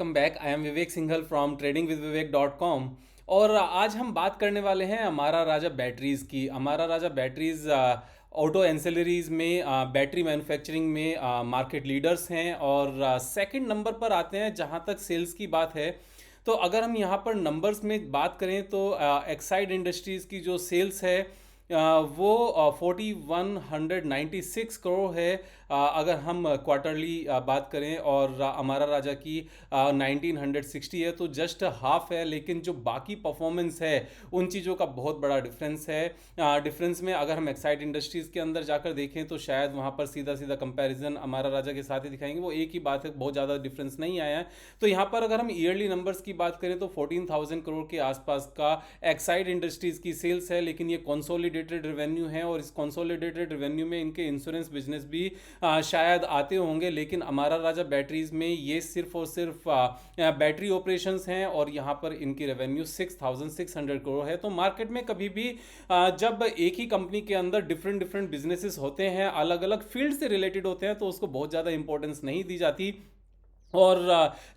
Welcome back. I am Vivek Singhal from tradingwithvivek.com। और आज हम बात करने वाले हैं अमारा राजा बैटरीज़ की। Amara Raja batteries auto ancillaries में बैटरी मैन्युफैक्चरिंग में मार्केट लीडर्स हैं और सेकंड नंबर पर आते हैं जहां तक सेल्स की बात है। तो अगर हम यहां पर नंबर्स में बात करें तो एक्साइड इंडस्ट्रीज़ की जो सेल्स है वो 4196 करोड़ है। अगर हम क्वार्टरली बात करें और अमारा राजा की 1960 है, तो जस्ट हाफ है। लेकिन जो बाकी परफॉर्मेंस है उन चीज़ों का बहुत बड़ा डिफरेंस है। डिफरेंस में अगर हम एक्साइड इंडस्ट्रीज़ के अंदर जाकर देखें तो शायद वहाँ पर सीधा सीधा कंपैरिजन अमारा राजा के साथ ही दिखाएंगे, वो एक ही बात है, बहुत ज़्यादा डिफरेंस नहीं आया है। तो यहाँ पर अगर हम ईयरली नंबर्स की बात करें तो 14,000 करोड़ के आसपास का एक्साइड इंडस्ट्रीज़ की सेल्स है। लेकिन ये कंसोलिडेटेड रेवेन्यू है और इस कंसोलिडेटेड रेवेन्यू में इनके इंश्योरेंस बिजनेस भी शायद आते होंगे। लेकिन अमारा राजा बैटरीज में ये सिर्फ और सिर्फ बैटरी ऑपरेशंस हैं और यहाँ पर इनकी रेवेन्यू 6,600 करोड़ है। तो मार्केट में कभी भी जब एक ही कंपनी के अंदर डिफरेंट डिफरेंट बिजनेसेस होते हैं, अलग अलग फील्ड से रिलेटेड होते हैं, तो उसको बहुत ज़्यादा इंपॉर्टेंस नहीं दी जाती। और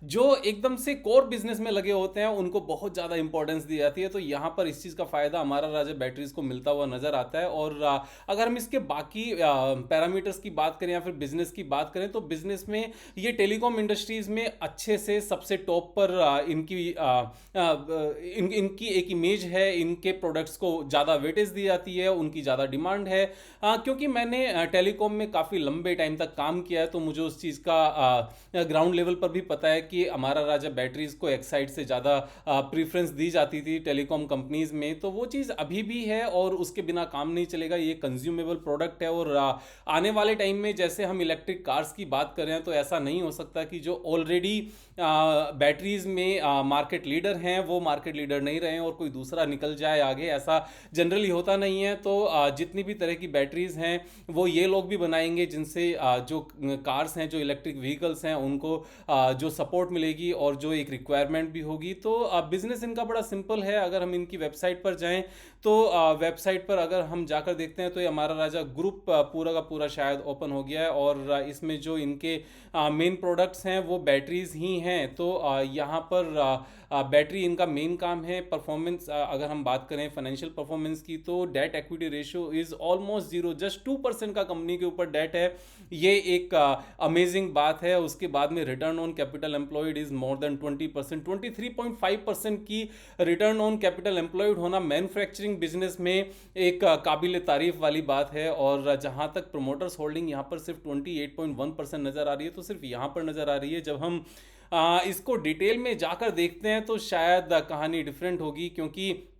जो एकदम से कोर बिजनेस में लगे होते हैं उनको बहुत ज़्यादा इंपॉर्टेंस दी जाती है। तो यहाँ पर इस चीज़ का फ़ायदा हमारा राजा बैटरीज को मिलता हुआ नज़र आता है। और अगर हम इसके बाकी पैरामीटर्स की बात करें या फिर बिजनेस की बात करें तो बिजनेस में ये टेलीकॉम इंडस्ट्रीज़ में अच्छे से सबसे टॉप पर इनकी एक इमेज है। इनके प्रोडक्ट्स को ज़्यादा वेटेज दी जाती है, उनकी ज़्यादा डिमांड है। क्योंकि मैंने टेलीकॉम में काफ़ी लंबे टाइम तक काम किया है, तो मुझे उस चीज़ का ग्राउंड लेवल पर भी पता है कि हमारा राजा बैटरीज को एक्साइड से ज़्यादा प्रीफरेंस दी जाती थी टेलीकॉम कंपनीज में। तो वो चीज़ अभी भी है और उसके बिना काम नहीं चलेगा। ये कंज्यूमेबल प्रोडक्ट है और आने वाले टाइम में जैसे हम इलेक्ट्रिक कार्स की बात कर रहे हैं तो ऐसा नहीं हो सकता कि जो ऑलरेडी बैटरीज में मार्केट लीडर हैं वो मार्केट लीडर नहीं रहे और कोई दूसरा निकल जाए आगे। ऐसा जनरली होता नहीं है। तो जितनी भी तरह की बैटरीज हैं वो ये लोग भी बनाएंगे जिनसे जो कार्स हैं, जो इलेक्ट्रिक व्हीकल्स हैं, उनको जो सपोर्ट मिलेगी और जो एक रिक्वायरमेंट भी होगी। तो बिजनेस इनका बड़ा सिंपल है। अगर हम इनकी वेबसाइट पर जाएं तो वेबसाइट पर अगर हम जाकर देखते हैं तो ये हमारा राजा ग्रुप पूरा का पूरा शायद ओपन हो गया है और इसमें जो इनके मेन प्रोडक्ट्स हैं वो बैटरीज ही हैं। तो यहाँ पर बैटरी इनका मेन काम है। परफॉर्मेंस अगर हम बात करें फाइनेंशियल परफॉर्मेंस की तो debt equity ratio is almost zero, just 2% का कंपनी के ऊपर डेट है। ये एक अमेजिंग बात है। उसके बाद में return on capital employed is more than 20%, 23.5% की रिटर्न ऑन कैपिटल एम्प्लॉयड होना मैन्युफैक्चरिंग बिजनेस में एक काबिल तारीफ वाली बात है। और जहां तक प्रोमोटर्स होल्डिंग यहाँ पर सिर्फ 28.1% नजर आ रही है, तो सिर्फ यहाँ पर नजर आ रही है। जब हम इसको डिटेल में जाकर देखते हैं तो शायद कहानी डिफरेंट होगी, क्योंकि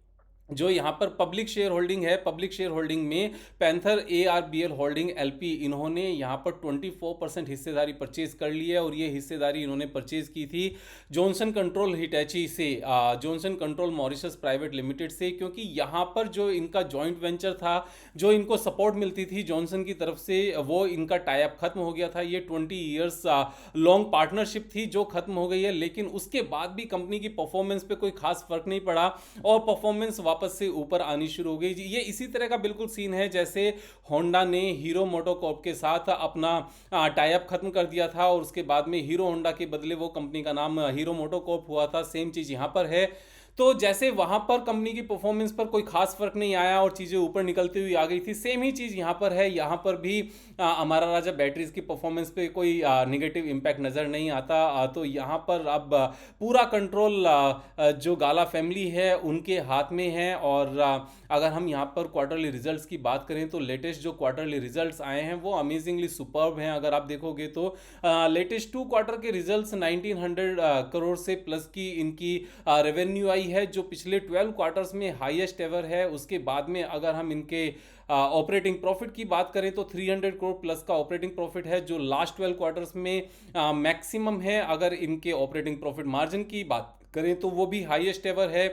जो यहाँ पर पब्लिक शेयर होल्डिंग है, पब्लिक शेयर होल्डिंग में पैंथर ARBL होल्डिंग LP इन्होंने यहाँ पर 24% हिस्सेदारी परचेज कर ली है और ये हिस्सेदारी इन्होंने परचेज की थी जॉनसन कंट्रोल हिटैची से, Johnson control Mauritius private limited से। क्योंकि यहाँ पर जो इनका जॉइंट वेंचर था, जो इनको सपोर्ट मिलती थी जॉनसन की तरफ से, वो इनका टाई अप खत्म हो गया था। ये 20 ईयर्स लॉन्ग पार्टनरशिप थी जो खत्म हो गई है। लेकिन उसके बाद भी कंपनी की परफॉर्मेंस पे कोई खास फर्क नहीं पड़ा और परफॉर्मेंस वापस से ऊपर आनी शुरू हो गई। ये इसी तरह का बिल्कुल सीन है जैसे होंडा ने हीरो मोटोकॉर्प के साथ अपना टाई अप खत्म कर दिया था और उसके बाद में हीरो होंडा के बदले वो कंपनी का नाम हीरो मोटोकॉर्प हुआ था। सेम चीज यहां पर है। तो जैसे वहां पर कंपनी की परफॉर्मेंस पर कोई खास फर्क नहीं आया और चीजें ऊपर निकलती हुई आ गई थी, सेम ही चीज यहां पर है। यहां पर भी हमारा राजा बैटरीज की परफॉर्मेंस पे कोई निगेटिव इंपैक्ट नजर नहीं आता। तो यहां पर अब पूरा कंट्रोल जो गाला फैमिली है उनके हाथ में है। और अगर हम यहाँ पर क्वार्टरली रिजल्ट्स की बात करें तो लेटेस्ट जो क्वार्टरली रिजल्ट्स आए हैं वो अमेजिंगली सुपर्ब हैं। अगर आप देखोगे तो लेटेस्ट 2 क्वार्टर के रिजल्ट्स 1900 करोड़ से प्लस की इनकी रेवेन्यू आई है, जो पिछले 12 क्वार्टर्स में हाईएस्ट एवर है। उसके बाद में अगर हम इनके ऑपरेटिंग प्रॉफिट की बात करें तो 300 करोड़ प्लस का ऑपरेटिंग प्रॉफिट है, जो लास्ट 12 क्वार्टर्स में मैक्सिमम है। अगर इनके ऑपरेटिंग प्रॉफिट मार्जिन की बात करें तो वो भी हाईएस्ट एवर है।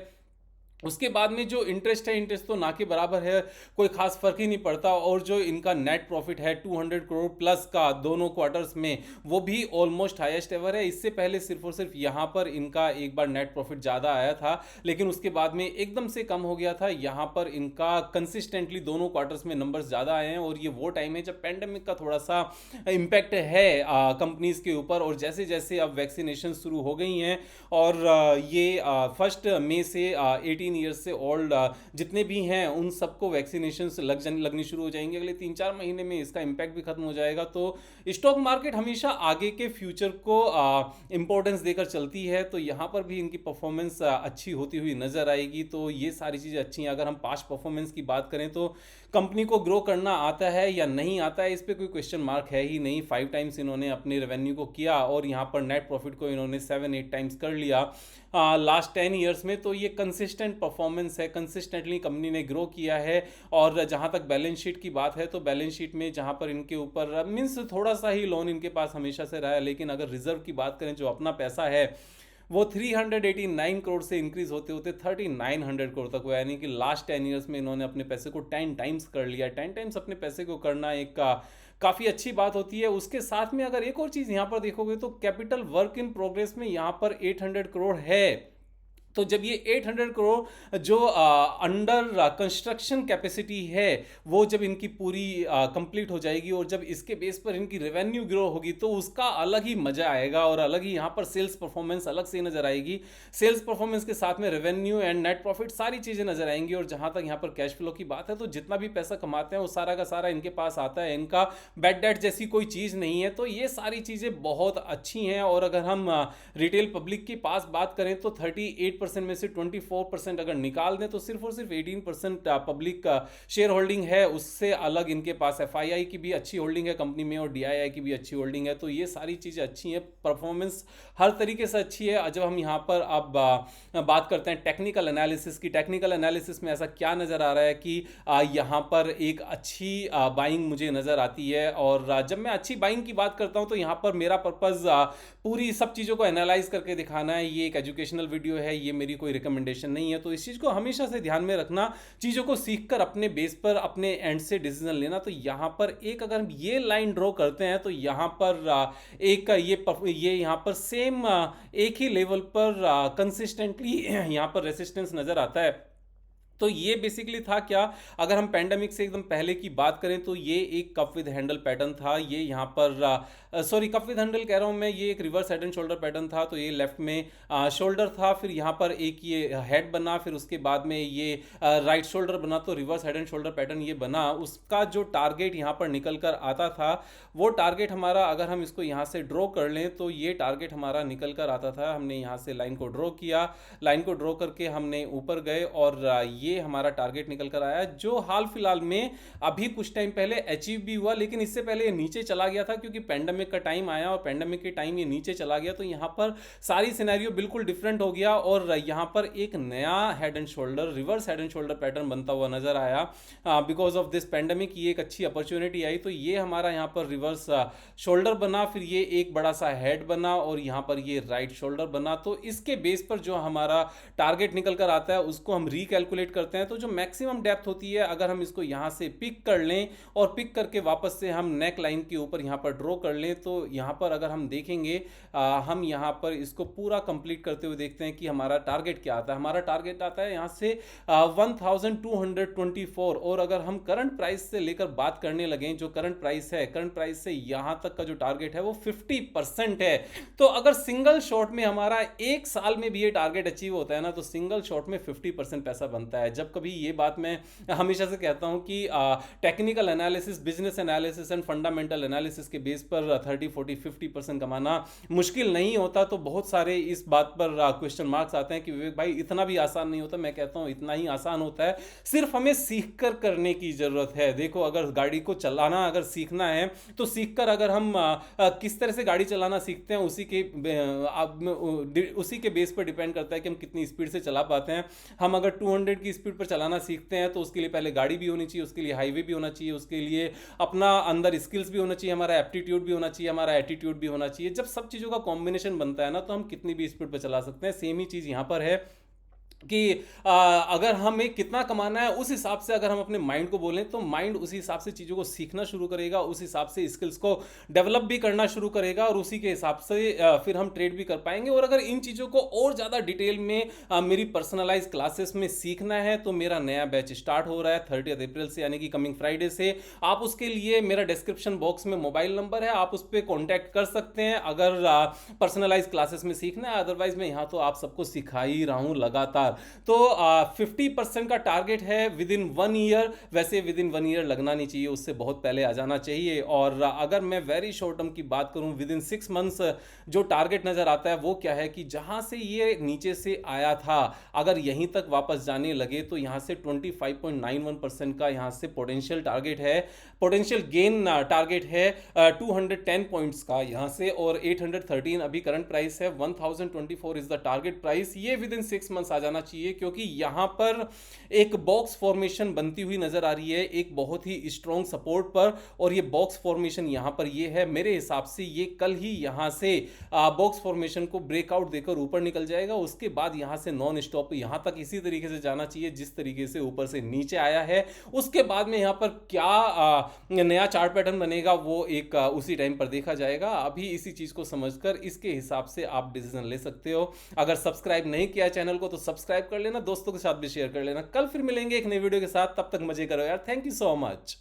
उसके बाद में जो इंटरेस्ट है, इंटरेस्ट तो ना के बराबर है, कोई खास फर्क ही नहीं पड़ता। और जो इनका नेट प्रॉफिट है 200 करोड़ प्लस का दोनों क्वार्टर्स में, वो भी ऑलमोस्ट हाईएस्ट एवर है। इससे पहले सिर्फ और सिर्फ यहाँ पर इनका एक बार नेट प्रॉफिट ज़्यादा आया था, लेकिन उसके बाद में एकदम से कम हो गया था। यहाँ पर इनका कंसिस्टेंटली दोनों क्वार्टर्स में नंबर्स ज़्यादा आए हैं, और ये वो टाइम है जब पैंडेमिक का थोड़ा सा इम्पैक्ट है कंपनीज के ऊपर। और जैसे जैसे अब वैक्सीनेशन शुरू हो गई हैं, और ये 1 मई से 18 ईयर्स से ओल्ड जितने भी हैं उन सबको वैक्सीनेशन लगनी शुरू हो जाएंगे। अगले 3-4 महीने में इसका इम्पैक्ट भी खत्म हो जाएगा। तो स्टॉक मार्केट हमेशा आगे के फ्यूचर को इंपॉर्टेंस देकर चलती है, तो यहाँ पर भी इनकी परफॉर्मेंस अच्छी होती हुई नजर आएगी। तो ये सारी चीज़ें अच्छी हैं। अगर हम पास्ट परफॉर्मेंस की बात करें तो कंपनी को ग्रो करना आता है या नहीं आता है, इस पर कोई क्वेश्चन मार्क है ही नहीं। 5 टाइम्स इन्होंने अपने रेवेन्यू को किया, और यहाँ पर नेट प्रॉफिट को इन्होंने 7-8 टाइम्स कर लिया लास्ट 10 ईयर्स में। तो ये कंसिस्टेंट परफॉर्मेंस है, कंसिस्टेंटली कंपनी ने ग्रो किया है। और जहाँ तक बैलेंस शीट की बात है, तो बैलेंस शीट में जहाँ पर इनके ऊपर मीन्स थोड़ा सा ही लोन इनके पास हमेशा से रहा है, लेकिन अगर रिजर्व की बात करें, जो अपना पैसा है, वो 389 करोड़ से इंक्रीज होते होते 3900 करोड़ तक हुआ। यानी कि लास्ट 10 ईयर्स में इन्होंने अपने पैसे को 10 टाइम्स कर लिया। 10 टाइम्स अपने पैसे को करना एक काफ़ी अच्छी बात होती है। उसके साथ में अगर एक और चीज़ यहाँ पर देखोगे, तो कैपिटल वर्क इन प्रोग्रेस में यहाँ पर 800 करोड़ है। तो जब ये 800 करोड़ जो अंडर कंस्ट्रक्शन कैपेसिटी है, वो जब इनकी पूरी कंप्लीट हो जाएगी, और जब इसके बेस पर इनकी रेवेन्यू ग्रो होगी, तो उसका अलग ही मजा आएगा, और अलग ही यहाँ पर सेल्स परफॉर्मेंस अलग से नजर आएगी। सेल्स परफॉर्मेंस के साथ में रेवेन्यू एंड नेट प्रॉफिट सारी चीज़ें नजर आएंगी। और जहाँ तक यहाँ पर कैश फ्लो की बात है, तो जितना भी पैसा कमाते हैं वो सारा का सारा इनके पास आता है। इनका बैड डेट जैसी कोई चीज़ नहीं है। तो ये सारी चीज़ें बहुत अच्छी हैं। और अगर हम रिटेल पब्लिक के पास बात करें, तो 38% में से 24% अगर निकाल दें, तो सिर्फ और सिर्फ 18% पब्लिक शेयर होल्डिंग है। उससे अलग इनके पास एफआईआई की भी अच्छी होल्डिंग है कंपनी में, और डीआईआई की भी अच्छी होल्डिंग है। तो ये सारी चीज़ें अच्छी हैं, परफॉर्मेंस हर तरीके से अच्छी है। जब हम यहाँ पर अब बात करते हैं टेक्निकल एनालिसिस की, टेक्निकल एनालिसिस में ऐसा क्या नज़र आ रहा है कि यहाँ पर एक अच्छी बाइंग मुझे नज़र आती है। और जब मैं अच्छी बाइंग की बात करता हूँ, तो यहाँ पर मेरा पर्पज़ पूरी सब चीज़ों को एनालाइज करके दिखाना है। ये एक एजुकेशनल वीडियो है, ये मेरी कोई रिकमेंडेशन नहीं है। तो इस चीज़ को हमेशा से ध्यान में रखना, चीज़ों को सीखकर अपने बेस पर अपने एंड से डिसीजन लेना। तो यहाँ पर एक अगर हम ये लाइन ड्रॉ करते हैं, तो यहाँ पर एक ये यहाँ पर सेम एक ही लेवल पर कंसिस्टेंटली यहाँ पर रेसिस्टेंस नज़र आता है। तो ये बेसिकली था क्या, अगर हम पैंडेमिक से एकदम पहले की बात करें, तो ये एक कप विद हैंडल पैटर्न था। ये यहाँ पर सॉरी, कप विद हैंडल कह रहा हूँ मैं, ये एक reverse head and shoulder pattern था। तो ये लेफ्ट में शोल्डर था, फिर यहाँ पर एक ये हेड बना, फिर उसके बाद में ये राइट शोल्डर बना। तो reverse head and shoulder pattern ये बना। उसका जो टारगेट यहाँ पर निकल कर आता था, वो टारगेट हमारा, अगर हम इसको यहाँ से ड्रॉ कर लें, तो ये टारगेट हमारा निकल कर आता था। हमने यहाँ से लाइन को ड्रॉ किया, लाइन को ड्रॉ करके हमने ऊपर गए, और ये हमारा टारगेट निकल कर आया, जो हाल फिलहाल में अभी कुछ टाइम पहले अचीव भी हुआ। लेकिन इससे पहले ये नीचे चला गया था, क्योंकि पैंडेमिक का टाइम आया, और पैंडेमिक के टाइम ये नीचे चला गया। तो यहाँ पर सारी सिनेरियो बिल्कुल डिफरेंट हो गया, और यहाँ पर एक नया head and shoulder, reverse head and shoulder pattern बनता हुआ नजर आया। बिकॉज ऑफ दिस पैंडेमिक ये एक अच्छी अपॉर्चुनिटी आई। तो ये हमारा यहाँ पर रिवर्स शोल्डर बना, फिर ये एक बड़ा सा हेड बना, और यहाँ पर ये राइट शोल्डर बना। तो इसके बेस पर जो हमारा टारगेट निकल कर आता है, उसको हम रिकैलकुलेट करते हैं। तो जो मैक्सिमम डेप्थ होती है, अगर हम इसको यहाँ से पिक कर लें, और पिक करके वापस से हम नेक लाइन के ऊपर यहाँ पर ड्रॉ कर लें, तो यहाँ पर अगर हम देखेंगे, हम यहाँ पर इसको पूरा कंप्लीट करते हुए देखते हैं कि हमारा टारगेट क्या आता है। हमारा टारगेट आता है यहाँ से 1224। और अगर हम करंट प्राइस से लेकर बात करने लगे, जो करंट प्राइस है, करंट प्राइस से यहाँ तक का जो टारगेट है वो 50% है। तो अगर सिंगल शॉट में हमारा एक साल में भी ये टारगेट अचीव होता है ना, तो सिंगल शॉट में 50% पैसा बनता है। जब कभी ये बात मैं हमेशा से कहता हूं कि technical analysis, business analysis and fundamental analysis के बेस पर 30-40-50% कमाना मुश्किल नहीं होता। तो बहुत सारे इस बात पर क्वेश्चन मार्क्स आते हैं कि विवेक भाई इतना भी आसान नहीं होता। मैं कहता हूं इतना ही आसान होता है, सिर्फ हमें सीख कर करने की जरूरत है। देखो, अगर गाड़ी को चलाना अगर सीखना है, तो सीख कर अगर हम किस तरह से गाड़ी चलाना सीखते हैं, उसी के बेस पर डिपेंड करता है कि हम कितनी स्पीड से चला पाते हैं। हम अगर 200 की स्पीड पर चलाना सीखते हैं, तो उसके लिए पहले गाड़ी भी होनी चाहिए, उसके लिए हाईवे भी होना चाहिए, उसके लिए अपना अंदर स्किल्स भी होना चाहिए, हमारा एप्टीट्यूड भी होना चाहिए, हमारा एटीट्यूड भी होना चाहिए। जब सब चीज़ों का कॉम्बिनेशन बनता है ना, तो हम कितनी भी स्पीड पर चला सकते हैं। सेम ही चीज़ यहाँ पर है। कि अगर हमें कितना कमाना है उस हिसाब से अगर हम अपने माइंड को बोलें तो माइंड उसी हिसाब से चीज़ों को सीखना शुरू करेगा, उस हिसाब से स्किल्स को डेवलप भी करना शुरू करेगा और उसी के हिसाब से फिर हम ट्रेड भी कर पाएंगे। और अगर इन चीज़ों को और ज़्यादा डिटेल में मेरी पर्सनलाइज क्लासेस में सीखना है तो मेरा नया बैच स्टार्ट हो रहा है 30 अप्रैल से, यानी कि कमिंग फ्राइडे से। आप उसके लिए मेरा डिस्क्रिप्शन बॉक्स में मोबाइल नंबर है, आप उस पर कॉन्टैक्ट कर सकते हैं अगर पर्सनलाइज क्लासेस में सीखना है। अदरवाइज मैं यहाँ तो आप सबको सिखा ही रहा हूँ लगातार। तो 50% का टारगेट है विद इन 1 ईयर। वैसे विद इन 1 ईयर लगना नहीं चाहिए, उससे बहुत पहले आ जाना चाहिए। और अगर मैं वेरी शॉर्ट टर्म की बात करूं, विद इन 6 मंथ्स जो टारगेट नजर आता है वो क्या है कि जहां से ये नीचे से आया था अगर यहीं तक वापस जाने लगे तो यहां से 25.91% का यहां से पोटेंशियल टारगेट है, पोटेंशियल गेन टारगेट है 210 पॉइंट्स का यहां से। और 813 अभी करंट प्राइस है, 1024 इज द टारगेट प्राइस। ये विद इन 6 मंथ्स आ जाना चाहिए क्योंकि यहां पर एक बॉक्स फॉर्मेशन बनती हुई नजर आ रही है एक बहुत ही स्ट्रॉन्ग सपोर्ट पर। और ये बॉक्स फॉर्मेशन यहां पर ये है, मेरे हिसाब से ये कल ही यहां से बॉक्स फॉर्मेशन को ब्रेकआउट देकर ऊपर निकल जाएगा। उसके बाद यहां से नॉन स्टॉप यहां तक इसी तरीके से जाना चाहिए जिस तरीके से ऊपर से नीचे आया है। उसके बाद में यहां पर क्या नया चार्ट पैटर्न बनेगा वो एक उसी टाइम पर देखा जाएगा। अभी इसी चीज को समझकर इसके हिसाब से आप डिसीजन ले सकते हो। अगर सब्सक्राइब नहीं किया चैनल को तो सब्सक्राइब कर लेना, दोस्तों के साथ भी शेयर कर लेना। कल फिर मिलेंगे एक नई वीडियो के साथ, तब तक मजे करो यार। Thank you so much.